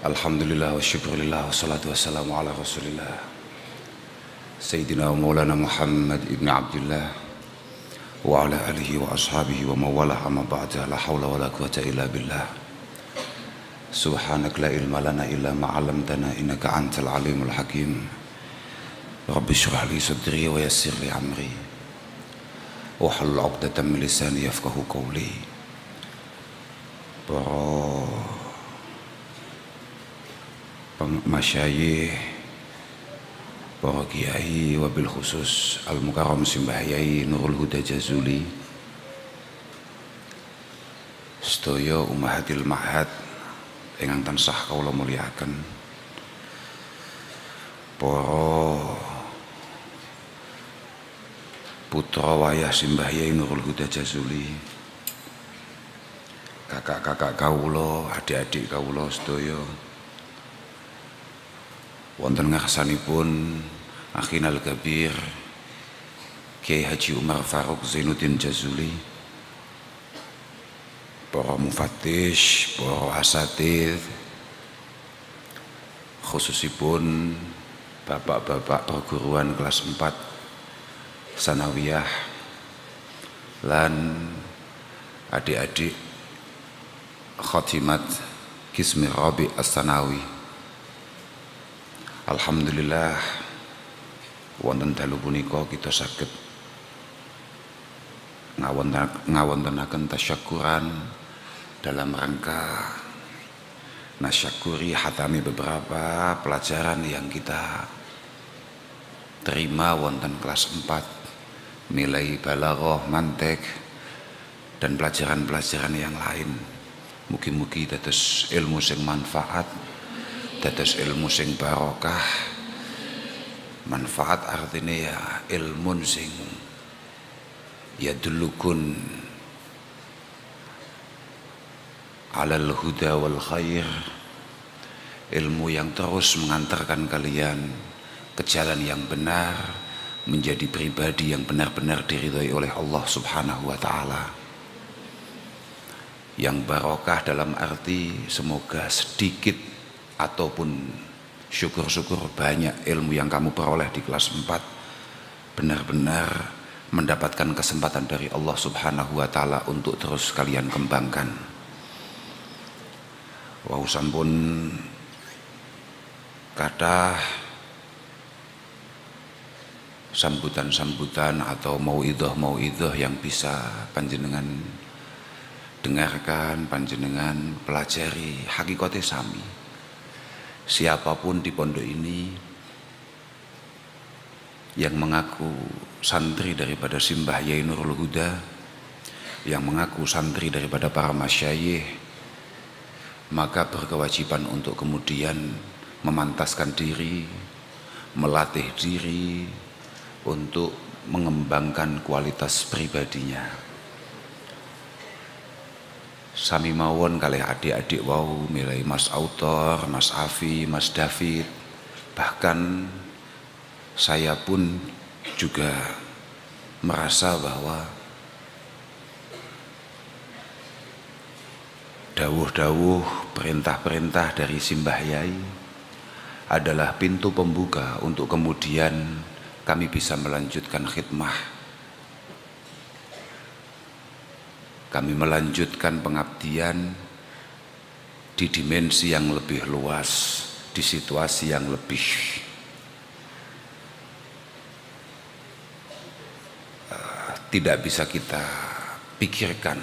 Alhamdulillah wa syukurillah wa salatu wassalamu ala rasulillah Sayyidina wa maulana Muhammad ibn Abdullah wa ala alihi wa ashabihi wa mawalah amma ba'da la hawla wa la quwata illa billah Subhanak la ilma lana illa ma'alamtana innaka antal alimul hakim Rabbi syrah li sadri wa yassir li amri wa halul 'uqdatam min lisani yafqahu qawli masyayikh, para kiai, wabil khusus Al-Mukarram Simbah Yai Nurul Huda Jazuli, sedaya ummahatil ma'had ingkang tansah kawula mulyakaken, para putra wayah Simbah Yai Nurul Huda Jazuli, kakak-kakak kawula, adik-adik kawula sedaya, wonten ngarsanipun Akhinal Kabir Kiai Haji Umar Faruk Zainuddin Jazuli, para mufattish, para asatidz, khususipun bapak-bapak perguruan kelas 4 sanawiyah lan adik-adik khatimat Qismi Rabi As-Sanawi. Alhamdulillah wonten dalu punika kita saged ngawontenaken tasyakuran dalam rangka nasyakuri hatami beberapa pelajaran yang kita terima wonten kelas 4, nilai balaghah, mantek dan pelajaran-pelajaran yang lain. Mugi-mugi dados ilmu sing manfaat, dados ilmu sing barokah. Manfaat artinya ya ilmun sing yadulukun alal huda wal khair, ilmu yang terus mengantarkan kalian ke jalan yang benar, menjadi pribadi yang benar-benar diridhai oleh Allah Subhanahu wa taala. Yang barokah dalam arti semoga sedikit ataupun syukur-syukur banyak ilmu yang kamu peroleh di kelas 4 benar-benar mendapatkan kesempatan dari Allah Subhanahu wa taala untuk terus kalian kembangkan. Wau sampun kathah sambutan-sambutan atau mauidhah yang bisa panjenengan dengarkan, panjenengan pelajari, hakikate sami. Siapapun di pondok ini yang mengaku santri daripada Simbah Yai Nurul Huda, yang mengaku santri daripada para masyayikh, maka berkewajiban untuk kemudian memantaskan diri, melatih diri untuk mengembangkan kualitas pribadinya. Sami mawon kalih adik-adik wau, milai Mas Autor, Mas Afi, Mas David, bahkan saya pun juga merasa bahwa dawuh-dawuh, perintah-perintah dari Simbah Yai adalah pintu pembuka untuk kemudian kami bisa melanjutkan khidmah, kami melanjutkan pengabdian di dimensi yang lebih luas, di situasi yang lebih tidak bisa kita pikirkan.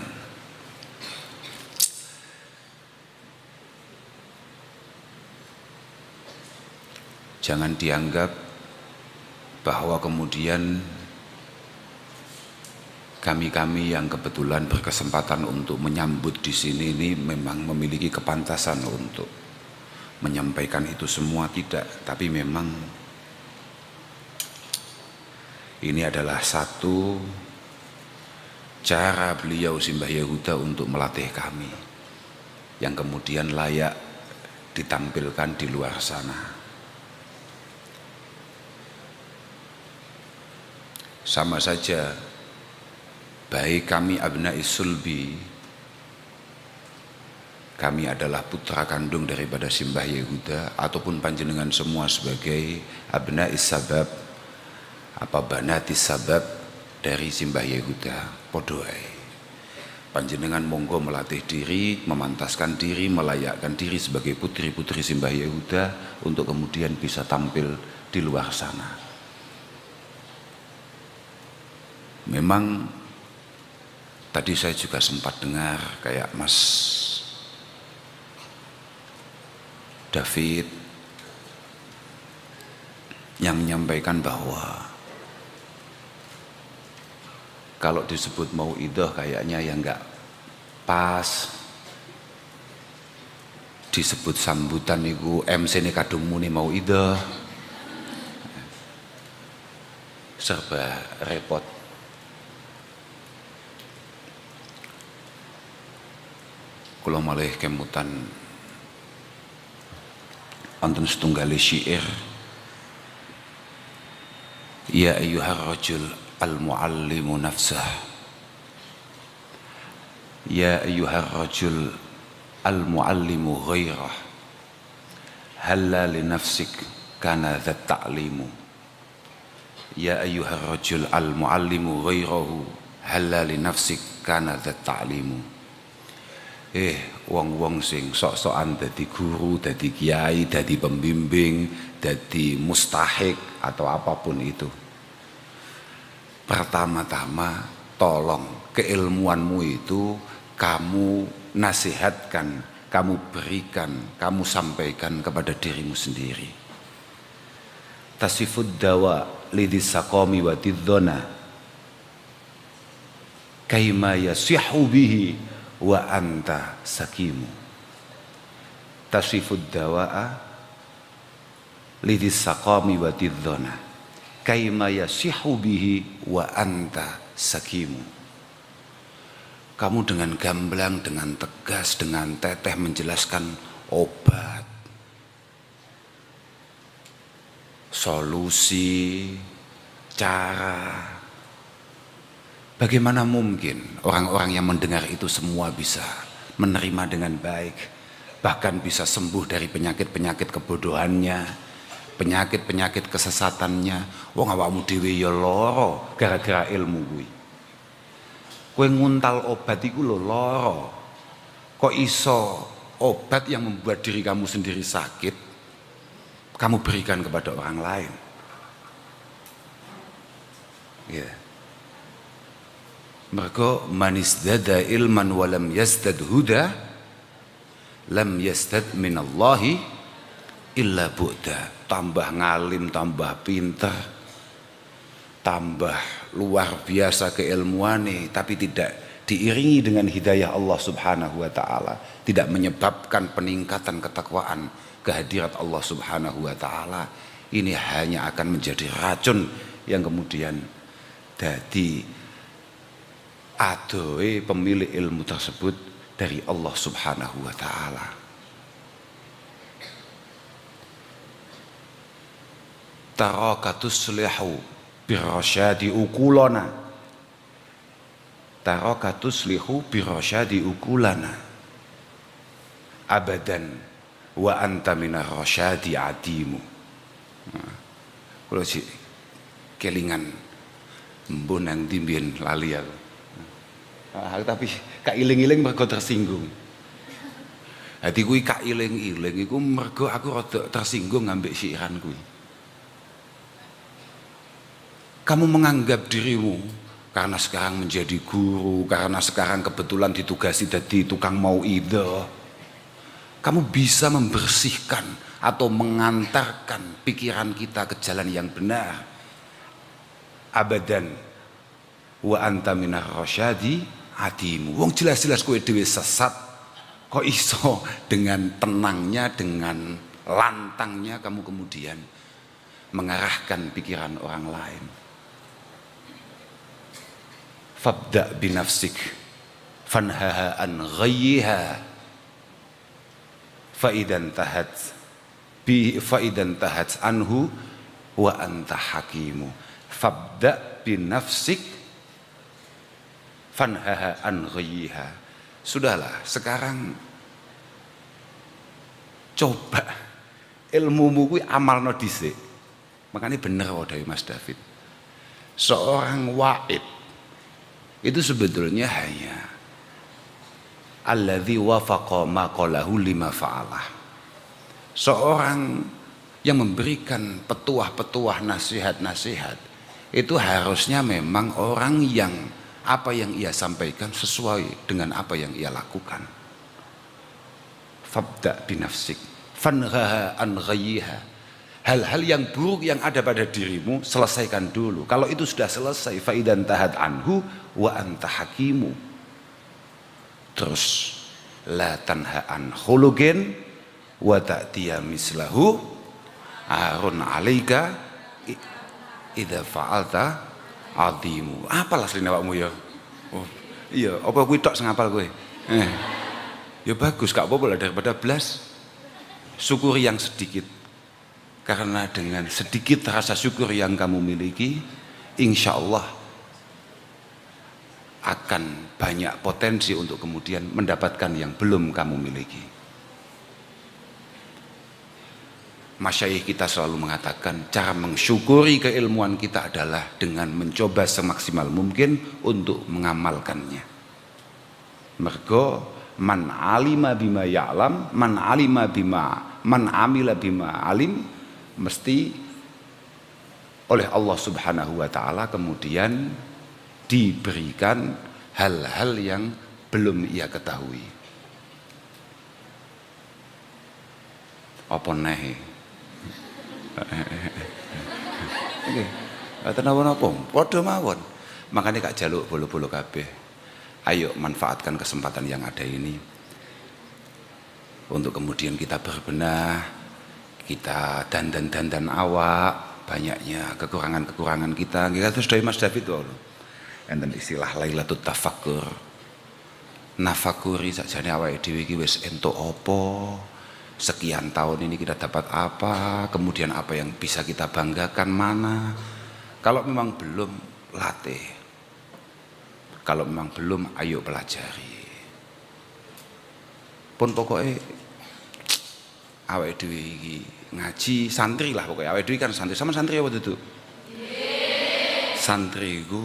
Jangan dianggap bahwa kemudian kami yang kebetulan berkesempatan untuk menyambut di sini ini memang memiliki kepantasan untuk menyampaikan itu semua, tidak. Tapi memang ini adalah satu cara beliau Simbah Yai Huda untuk melatih kami yang kemudian layak ditampilkan di luar sana. Sama saja baik kami abna'is sulbi kami adalah putra kandung daripada Simbah Yehuda, ataupun panjenengan semua sebagai abna'is sabab apa banatis sabab dari Simbah Yehuda, podoai panjenengan monggo melatih diri, memantaskan diri, melayakkan diri sebagai putri-putri Simbah Yehuda untuk kemudian bisa tampil di luar sana. Memang tadi saya juga sempat dengar kayak Mas David yang menyampaikan bahwa kalau disebut mauidhah kayaknya ya enggak pas, disebut sambutan niku MC ini kadung muni mauidhah, serba repot. Kula malih kemutan wonten setunggal syair, ya ayyuhar rajul al-muallimu nafsah, ya ayyuhar rajul al-muallimu ghairah, halla li nafsik kana dhat ta'limu, ya ayyuhar rajul al-muallimu ghairahu, halla li nafsik kana dhat ta'limu. Wong-wong sing sok-sokan dadi guru, dadi kiai, dadi pembimbing, dadi mustahik atau apapun itu, pertama-tama tolong keilmuanmu itu kamu nasihatkan, kamu berikan, kamu sampaikan kepada dirimu sendiri. Tasifud dawa lidis saqami wa tidzona kaima yasihu bihi wa anta sakimu. Tasifud dawa'a lidis saqami wa tidzona kaima yasihu bihi wa anta sakimu. Kamu dengan gamblang, dengan tegas, dengan teteh menjelaskan obat, solusi, cara. Bagaimana mungkin orang-orang yang mendengar itu semua bisa menerima dengan baik, bahkan bisa sembuh dari penyakit-penyakit kebodohannya, penyakit-penyakit kesesatannya. Wong awakmu dhewe ya lara gara-gara ilmu kuwi. Kowe nguntal obat iku lho lara. Kok iso obat yang membuat diri kamu sendiri sakit kamu berikan kepada orang lain? Ya. Yeah. Mergo manisdada ilman walam yazdad huda lam yazdad minallahi illa bu'da. Tambah ngalim, tambah pinter, tambah luar biasa keilmuane, tapi tidak diiringi dengan hidayah Allah subhanahu wa ta'ala, tidak menyebabkan peningkatan ketakwaan kehadirat Allah subhanahu wa ta'ala, ini hanya akan menjadi racun yang kemudian jadi adoe pemilik ilmu tersebut dari Allah subhanahu wa ta'ala. Taraka tuslihu birasyadi ukulana, taraka tuslihu birasyadi ukulana abadan wa anta minar rasyadi adimu. Kalau si kelingan mbun nang dimbien lali aku. Tapi kak iling-iling mergo tersinggung. Hati kuwi kak iling-iling iku mergo aku rada tersinggung ngambek syiran kuwi. Kamu menganggap dirimu karena sekarang menjadi guru, karena sekarang kebetulan ditugasi jadi tukang mauidhah, kamu bisa membersihkan atau mengantarkan pikiran kita ke jalan yang benar. Abadan wa anta minar rasyadi adimu. Wong jelas-jelas kowe dhewe sesat, kok iso dengan tenangnya, dengan lantangnya kamu kemudian mengarahkan pikiran orang lain. Fabda binafsik fanhaha an ghayyiha faidan tahat anhu wa anta hakimu. Fabda binafsik fanhaha an ghayyiha. Sudahlah, sekarang Coba ilmumu kuwi amalno dhisik. Makanya bener dari Mas David. Seorang waib itu sebetulnya hanya alladzi wafaqa maqalahu lima fa'alah. Seorang yang memberikan petuah-petuah, nasihat-nasihat itu harusnya memang orang yang apa yang ia sampaikan sesuai dengan apa yang ia lakukan. Fabda binafsik fanhaha an ghayyiha. Hal-hal yang buruk yang ada pada dirimu selesaikan dulu. Kalau itu sudah selesai, faidan tahat anhu wa anta hakimu. Terus la tanha an khuluqin wa ta'tiya mislahu arun alaika idza fa'alta adimu. Apalah asline awakmu ya? Oh, iya, apa kuwi tok sing apal kowe? Ya bagus, gak apa-apa lah daripada blas. Syukuri yang sedikit. Karena dengan sedikit rasa syukur yang kamu miliki, insya Allah akan banyak potensi untuk kemudian mendapatkan yang belum kamu miliki. Masyayikh kita selalu mengatakan cara mensyukuri keilmuan kita adalah dengan mencoba semaksimal mungkin untuk mengamalkannya. Mergo man alima bima ya'lam, man amila bima alim, mesti oleh Allah Subhanahu wa ta'ala kemudian diberikan hal-hal yang belum ia ketahui. Apa nahe? Oke, napa-napa, padha mawon. Makanya kak jaluk bolo-bolo kabeh. Ayo manfaatkan kesempatan yang ada ini untuk kemudian kita berbenah, kita dandan awak, banyaknya kekurangan-kekurangan kita. Kita terus dari Mas David wae. Enten istilah Lailatul Tafakkur. Nafakuri sakjane awake dhewe iki wis entuk apa? Sekian tahun ini kita dapat apa? Kemudian apa yang bisa kita banggakan mana? Kalau memang belum, latih. Kalau memang belum, ayo pelajari. Pun pokoknya awake dhewe iki ngaji santri lah pokoknya. Awake dhewe kan santri. Sama santri apa itu? Santri iku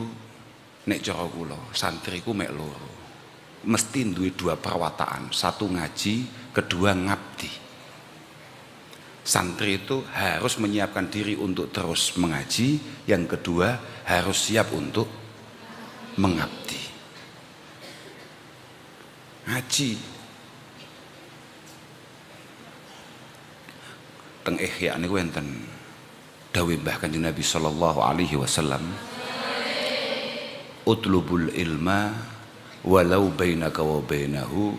nek cara kula, santri iku mek loro. Mesti duwe dua perwataan. Satu ngaji, kedua ngabdi. Santri itu harus menyiapkan diri untuk terus mengaji. Yang kedua harus siap untuk mengabdi. Ngaji teng Ihya niku enten dawuh Mbah Kanjeng Nabi sallallahu alaihi wasallam, utlubul ilma walau bainaka wa bainahu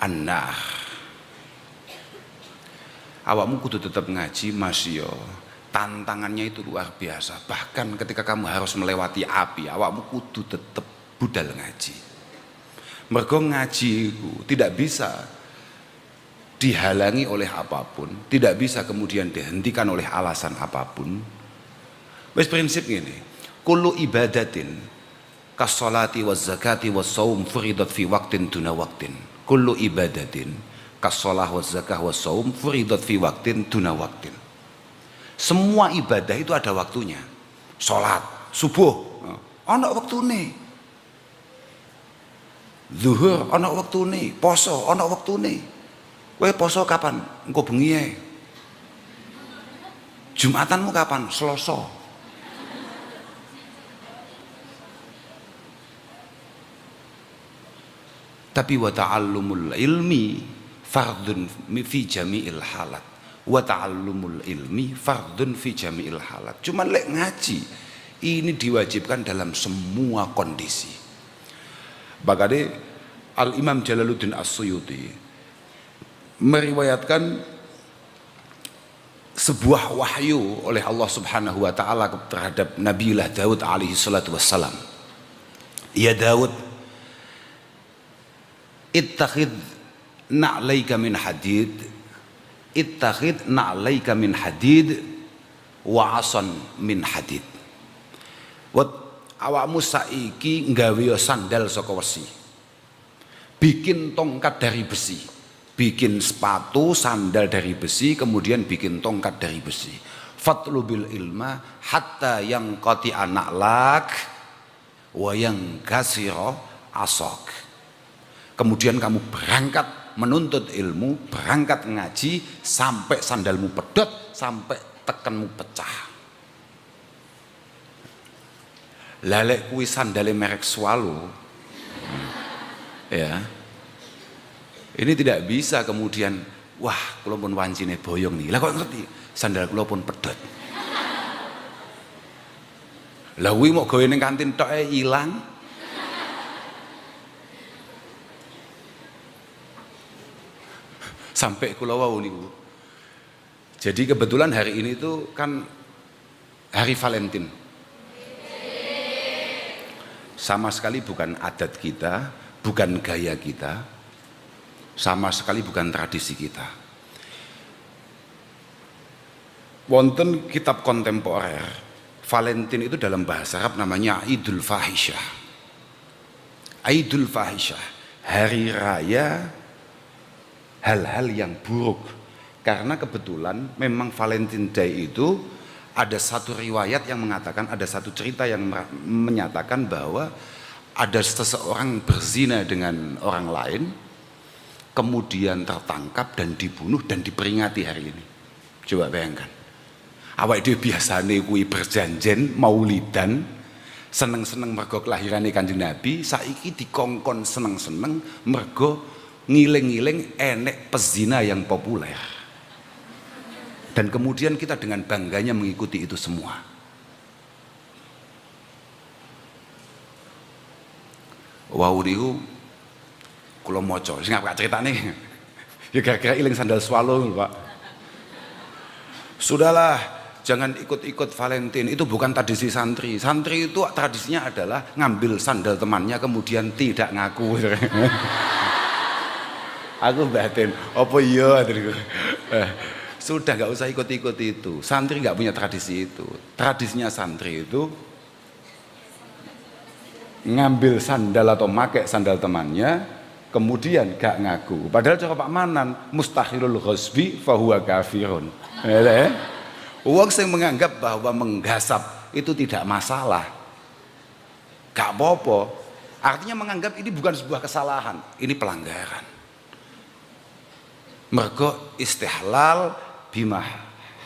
an-nar. Awakmu kudu tetap ngaji Mas yo. Tantangannya itu luar biasa. Bahkan ketika kamu harus melewati api, awakmu kudu tetap budal ngaji. Mergo ngaji itu tidak bisa dihalangi oleh apapun, tidak bisa kemudian dihentikan oleh alasan apapun. Wis prinsip ngene, kullu ibadatin kas-sholati waz-zakati was-shaum furidat fi waqtin duna waqtin. Kullu ibadatin kas-sholah waz-zakah was-shaum furidat fi waqtin duna waqtin. Semua ibadah itu ada waktunya. Sholat subuh ana waktune, zuhur ana waktune, poso ana waktune. Kowe poso kapan? Engko bengi ae. Jumatanmu kapan? Selasa. Tapi wa ta'allumul ilmi fardun fi jami'il halat. Wa ta'allumul ilmi fardun fi jami'il halat. Cuman lek ngaji ini diwajibkan dalam semua kondisi. Bahkan Al-Imam Jalaluddin As-Suyuti meriwayatkan sebuah wahyu oleh Allah Subhanahu wa taala terhadap Nabiullah Daud alaihi salatu wassalam. Ya Daud, ittakhid na'laika min hadid, ittakhid na'laika min hadid wa asan min hadid. Wat awakmu saiki nggawe sandal saka wesi. bikin tongkat dari besi, bikin sepatu, sandal dari besi, kemudian bikin tongkat dari besi. Fatlubil ilma hatta yang qati anak lak wa yang kasiro asok. Kemudian kamu berangkat menuntut ilmu, berangkat ngaji sampai sandalmu pedot, sampai tekenmu pecah. Lalek kuwi sandale merek Swallow. Ya. Ini tidak bisa kemudian wah, kula pun wancine boyong nih. Lah kok ngerti? Sandal kula pun pedot. Lah kuwi mau gawe ning kantin tok ilang. Sampai kula wau niku. Jadi kebetulan hari ini tuh kan hari Valentine. Sama sekali bukan adat kita, bukan gaya kita, sama sekali bukan tradisi kita. Wonten kitab kontemporer, Valentine itu dalam bahasa Arab namanya Idul Fahisyah. Idul Fahisyah, hari raya hal-hal yang buruk. Karena kebetulan memang Valentine Day itu ada satu riwayat yang mengatakan, ada satu cerita yang menyatakan bahwa ada seseorang berzina dengan orang lain, kemudian tertangkap dan dibunuh dan diperingati hari ini. Coba bayangkan, awak itu biasanya kui berjanjen maulidan, seneng-seneng mergo kelahiran Kanjeng Nabi, saiki dikongkon seneng-seneng mergo ngiling-ngiling enek pezina yang populer. Dan kemudian kita dengan bangganya mengikuti itu semua. Wow niku kula maca, sing apa ceritane? Ya gara-gara iling sandal Swallow, Pak. Sudahlah, jangan ikut-ikut Valentine, itu bukan tradisi santri. Santri itu tradisinya adalah ngambil sandal temannya kemudian tidak ngaku. Aku batin, apa iya? Sudah nggak usah ikut-ikut itu. Santri nggak punya tradisi itu. Tradisinya santri itu ngambil sandal atau make sandal temannya, kemudian gak ngaku. Padahal cara Pak Manan, mustahilul ghasbi fahuwa kafirun. Uang yang menganggap bahwa menggasap itu tidak masalah, gak apa-apa. Artinya menganggap ini bukan sebuah kesalahan, ini pelanggaran. Mergo istihlal bima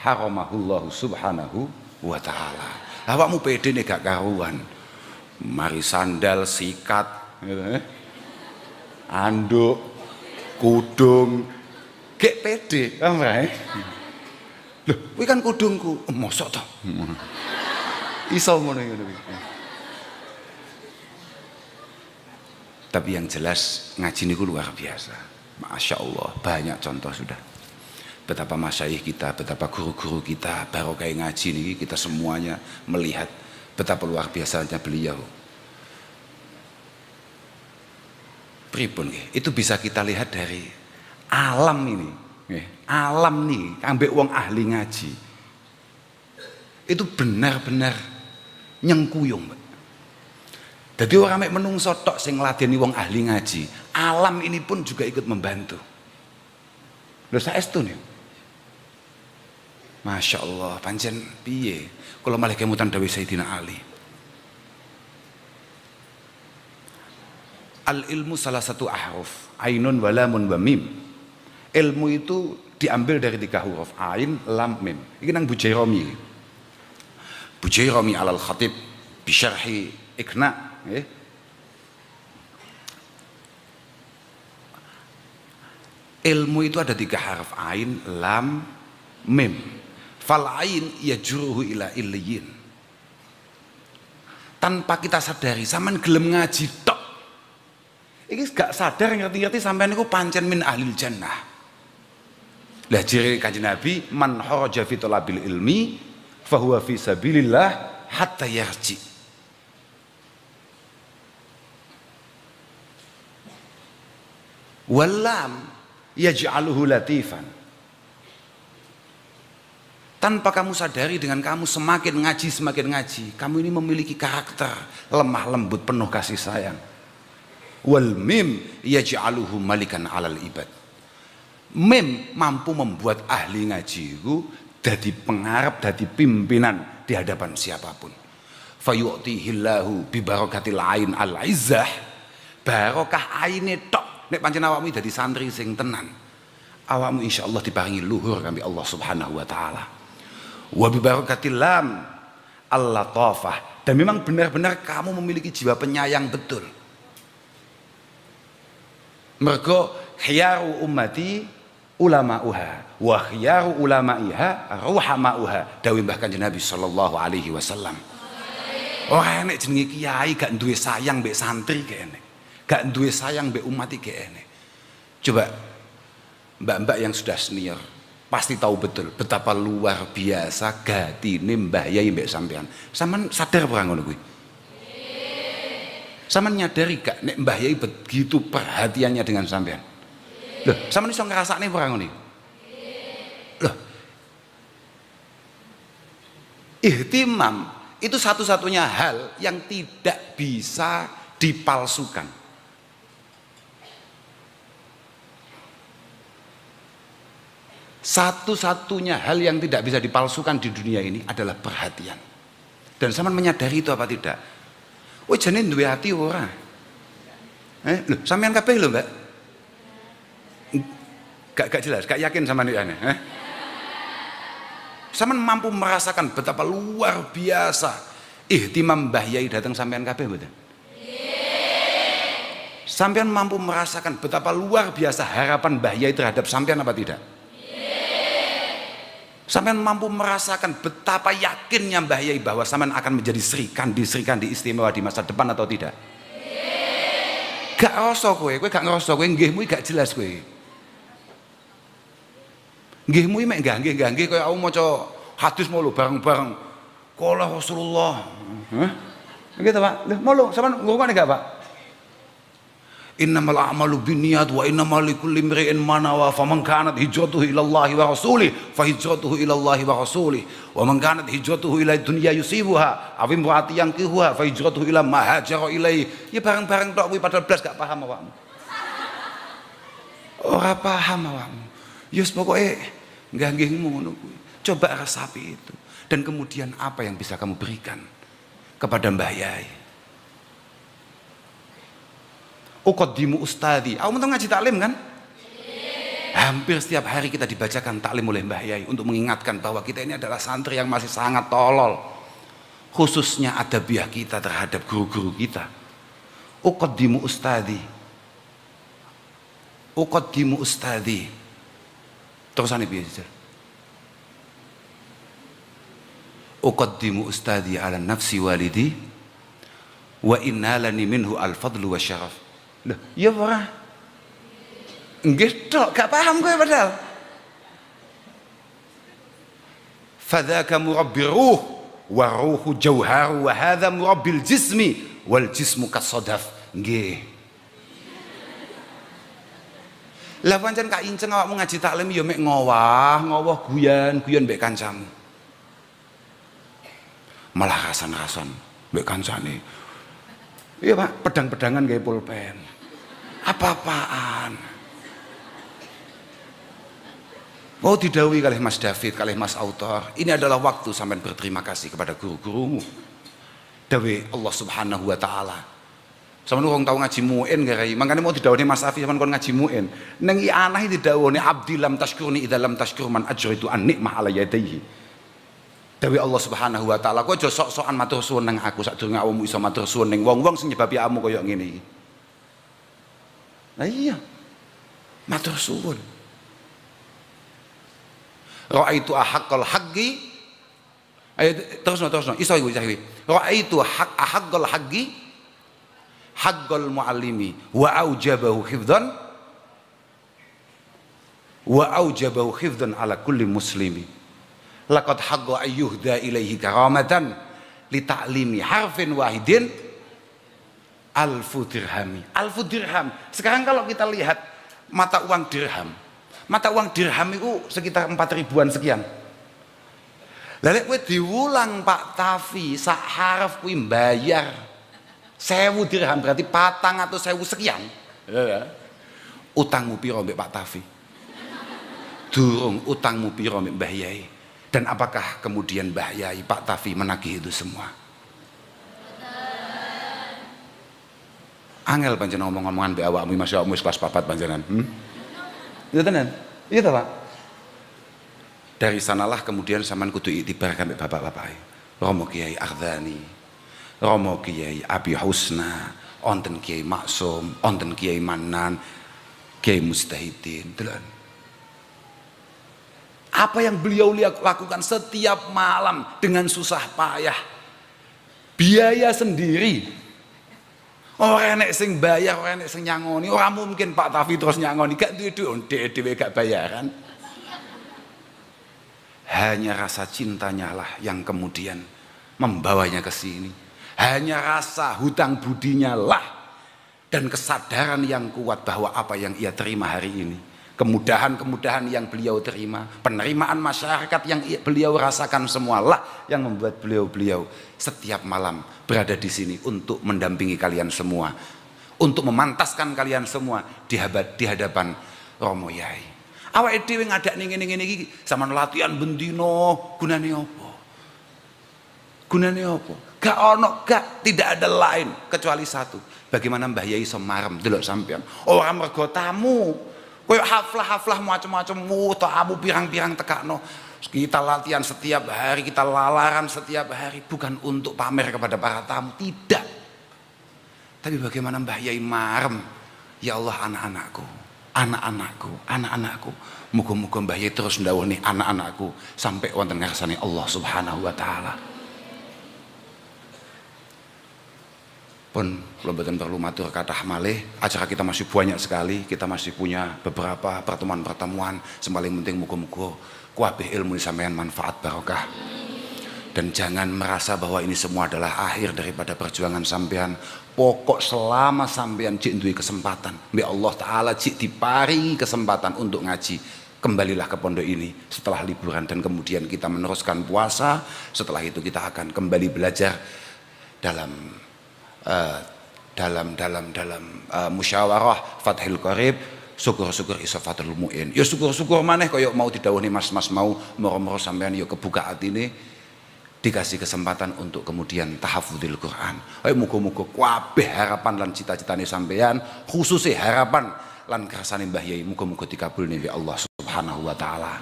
haramahullahu subhanahu wa ta'ala. Awakmu pede nih gak karuan. Mari sandal, sikat, anduk, kudung, gek pede, loh, kuwi kan kudungku, mosok toh, iso ngono ngono. Tapi yang jelas ngaji niku luar biasa, masya Allah, banyak contoh sudah. Betapa masyayikh kita, betapa guru-guru kita, barokah ngaji nih kita semuanya melihat betapa luar biasanya beliau. Pripun itu bisa kita lihat dari alam ini. Alam nih, ambek wong ahli ngaji. Itu benar-benar nyengkuyung. Jadi orang mek menungso tok sing ngladeni wong ahli ngaji. Alam ini pun juga ikut membantu. Lho saestu nih. Masya Allah, pancen piye kalau malah kemutan dawuh Sayyidina Ali. Al ilmu salah satu ahruf, ainun wa lamun wa mim. Ilmu itu diambil dari 3 huruf, ain, lam, mim. Ini nang Bujairami. Bujairami alal khatib bisyarhi ikna. Ilmu itu ada 3 harf, ain, lam, mim. Fal ain yajruhu ila illiyin. Tanpa kita sadari, sampean gelem ngaji tok. Iki gak sadar ngerti-ngerti sampean niku pancen min ahlil jannah. Lah jere Kanjeng Nabi, man kharaja fi talabil ilmi fahuwa fi sabilillah hatta yarji. Walam yaj'aluhu latifan. Tanpa kamu sadari, dengan kamu semakin ngaji, kamu ini memiliki karakter lemah lembut penuh kasih sayang. Wal mim yaj'aluhu malikan 'alal ibad. Mim mampu membuat ahli ngaji itu dadi pengarep, dadi pimpinan di hadapan siapapun. Fayu'tihillahu bi barakatil ain al izzah. Barokah aine tok nek pancen awakmu dadi santri sing tenan. Awakmu insyaallah diparingi luhur kami Allah Subhanahu wa taala. Wa bi barakatil lam al-latafah. Dan memang benar-benar kamu memiliki jiwa penyayang betul. Mergo khiyaru ummati ulama'uha wa khiyaru ulama'iha ruhama'uha, dawuh Mbah Kanjeng Nabi sallallahu alaihi wasallam. Ora enek jenenge kiai gak duwe sayang mbek santri kene. Gak duwe sayang mbek umat iki kene. Coba mbak-mbak yang sudah senior pasti tahu betul betapa luar biasa gatine Mbah Yai mbek sampean. Sampean sadar ora ngono kuwi? Sampean nyadari gak nek Mbah Yai begitu perhatiannya dengan sampean? Loh, sampean iso ngrasakne ora ngono? Loh. Ihtimam itu satu-satunya hal yang tidak bisa dipalsukan. Satu-satunya hal yang tidak bisa dipalsukan di dunia ini adalah perhatian. Dan sampean menyadari itu apa tidak? Oh jane duwe ati ora? Lho, sampean kabeh lho, Mbak. Gak jelas, gak yakin sama nih aneh. Sampean mampu merasakan betapa luar biasa ihtimam Mbah Yai datang sampean kabeh mboten? Sampean mampu merasakan betapa luar biasa harapan Mbah Yai terhadap sampean apa tidak? Sampean mampu merasakan betapa yakinnya Mbah Yai bahwa sampean akan menjadi Srikandi istimewa di masa depan atau tidak? Gak ngerasa kowe gak ngerasa kowe nggihmu gak jelas kowe. Nggihmu mek nggih kaya aku maca hadis mulu bareng-bareng. Qala Rasulullah. Hah? Gitu Pak. Lho mulu sampean ngomongane gak Pak? Innamal a'malu binniyat wa innamal likulli imri'in ma nawa faman kanat hijratuhu ila Allahi wa rasulih fa hijratuhu ila Allahi wa rasulih wa man kanat hijratuhu ila dunya yusibuha aw imra'ati yankihuha fa hijratuhu ila ma hajara ilaihi. Ya bareng-bareng tok kuwi padahal blas gak paham awakmu. Ora paham awakmu. Yus pokoke nggih-nggihmu ngono kuwi. Coba resapi itu. Dan kemudian apa yang bisa kamu berikan kepada Mbah Yai? Uqaddimu ustadi. Aku mau ngaji taklim kan? Hampir setiap hari kita dibacakan taklim oleh Mbah Yai untuk mengingatkan bahwa kita ini adalah santri yang masih sangat tolol. Khususnya adabiah kita terhadap guru-guru kita. Uqaddimu ustadi. Uqaddimu ustadi. Terusane piye, Jir? Uqaddimu ustadi ala nafsi walidi wa innalani minhu al-fadlu wa syaraf. Loh, iya ora? Nggih tok, gak paham kowe padahal. Fadzaka murabbi ruh wa ruhu jauharu wa hadza murabbil jismi wal jismu kasadaf. Nggih. Lah pancen kak inceng awakmu ngaji taklim ya mek ngowah guyon mbek kancamu. Malah rasan-rasan mbek kancane. Iya Pak, pedang-pedangan gawe pulpen. Apa-apaan? Mau didhawuhi kalih Mas David, kalih Mas Autor, ini adalah waktu sampean berterima kasih kepada guru-gurumu. Dawuh Allah Subhanahu wa taala. Sampeyan wong tau ngaji muin garai, makane mau didhawuhi Mas Afi sampean kon ngaji muin. Ning anah didhawuhi abdi lam tashkurni idza lam tashkur man ajraitu an nikmah ala yadayhi. Dewi Allah Subhanahu wa taala, kowe aja sok-sokan matur suwun nang aku sadurunge awakmu iso matur suwun ning wong-wong sing nyebabi awakmu kaya ngene iki. Lah iya. Matur suwun. Ra'aitu ahaqqal haqqi. Ayo terusno. Iso iku iki. Ra'aitu ahaqqal haqqi haqqal muallimi wa aujabahu hifdhan ala kulli muslimi. Laqad haqqa ayyuhda ilaihi karamatan li ta'limi harfin wahidin alfu dirham. Sekarang kalau kita lihat mata uang dirham itu sekitar 4.000-an sekian. Lah lek kowe diulang Pak Tafi sak harf kuwi mbayar 1000 dirham berarti 400.000 sekian. Utangmu piro mbek Pak Tafi? Durung utangmu piro mbek Mbah Yai? Dan apakah kemudian Mbah Yai, Pak Tafi menagih itu semua? Angel panjenengan ngomong-ngomongan mbek awakmu masih awakmu kelas 4 panjenengan. Iya tenan? Iya ta, Pak? Dari sanalah kemudian sampean kudu iktibar mbek bapak-bapak. Romo Kiai Ardhani, Romo Kiai Abi Husna, onten Kiai Maksum, onten Kiai Manan, Kiai Mustahidin, telan. Apa yang beliau lakukan setiap malam dengan susah payah, biaya sendiri. Orang enek sing bayar, orang enek sing nyangoni. Orang mungkin Pak Tafi terus nyangoni, gak duwe dhewe gak bayaran. Hanya rasa cintanya lah yang kemudian membawanya ke sini. Hanya rasa hutang budinya lah dan kesadaran yang kuat bahwa apa yang ia terima hari ini, kemudahan-kemudahan yang beliau terima, penerimaan masyarakat yang beliau rasakan semualah yang membuat beliau setiap malam berada di sini untuk mendampingi kalian semua, untuk memantaskan kalian semua di hadapan Romo Yai. Awake dhewe ngadakne ngene-ngene iki sampean latihan bendino gunane apa? Gunane apa? Gak ono, tidak ada lain kecuali satu. Bagaimana Mbah Yai iso marem delok sampean? Ora mergo tamu. Koyo haflah-haflah macam-macam tamu pirang-pirang tekakno. Kita latihan setiap hari, kita lalaran setiap hari bukan untuk pamer kepada para tamu, tidak. Tapi bagaimana Mbah Yai marem? Ya Allah, anak-anakku, anak-anakku. Muga-muga Mbah Yai terus ndawuhi anak-anakku sampai wonten ngarsane Allah Subhanahu wa taala. Pun kalau betul perlu matur kathah malih, acara kita masih banyak sekali, kita masih punya beberapa pertemuan-pertemuan. Semaling penting muga-muga kabeh ilmu sampeyan manfaat barokah. Dan jangan merasa bahwa ini semua adalah akhir daripada perjuangan sampean. Pokok selama sampean cik duwe kesempatan, mbek Allah taala cik diparingi kesempatan untuk ngaji, kembalilah ke pondok ini setelah liburan dan kemudian kita meneruskan puasa. Setelah itu kita akan kembali belajar dalam musyawarah Fathul Qarib. Syukur-syukur iso Fathul Mu'in. Ya syukur-syukur maneh kaya mau didhawuhi mas-mas mau moro-moro sampean ya kebuka atine dikasih kesempatan untuk kemudian tahaffudzul Quran. Ayo muga-muga kabeh harapan lan cita-citane sampean, khususnya harapan lan kersane Mbah Yai muga-muga dikabulne oleh Allah Subhanahu wa taala.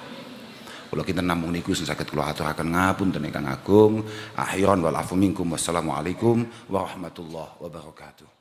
Kula kinten namung niku sing saged kula aturaken ngapunten ingkang agung. Akhiran wal afu minkum. Wassalamualaikum warahmatullahi wabarakatuh.